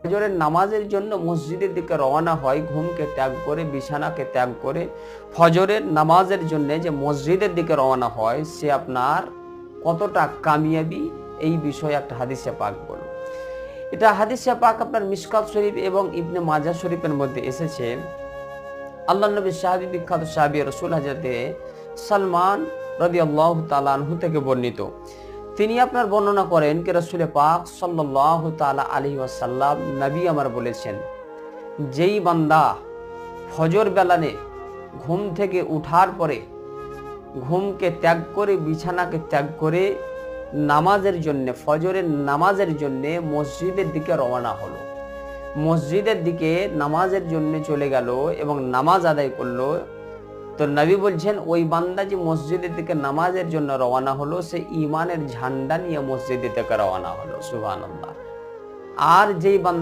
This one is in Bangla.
ফজরের নামাজের জন্য মসজিদের দিকে রওনা হয়, ঘুমকে ত্যাগ করে, বিছানাকে ত্যাগ করে ফজরের নামাজের জন্য যে মসজিদের দিকে রওনা হয়, সে আপনার কতটা কামিয়াবি, এই বিষয়ে একটা হাদিসে পাক বলল। এটা হাদিসে পাক আপনার মিশকাত শরীফ এবং ইবনে মাজাহ শরীফের মধ্যে এসেছে। আল্লাহ নবী সাহাবী, বিখ্যাত সাহাবী রাসূল হযরতে সালমান রাদিয়াল্লাহু তাআলা আনহু থেকে বর্ণিত, তিনি আপনার বর্ণনা করেন যে রাসূল পাক সাল্লাল্লাহু তাআলা আলাইহি ওয়াসাল্লাম নবী আমার বলেছেন, যেই বান্দা ফজর বেলানে ঘুম থেকে উঠার পরে ঘুমকে ত্যাগ করে, বিছানাকে ত্যাগ করে নামাজের জন্য, ফজরের নামাজের জন্য মসজিদের দিকে রওনা হলো, মসজিদের দিকে নামাজের জন্য চলে গেল এবং নামাজ আদায় করলো, তো নবী বলছেন ওই বান্দা যে মসজিদের দিকে নামাজের জন্য রওনা হলো, সে ঈমানের ঝান্ডা নিয়ে মসজিদের দিকে রওনা হলো। সুবহানাল্লাহ। আর যেই বান্দা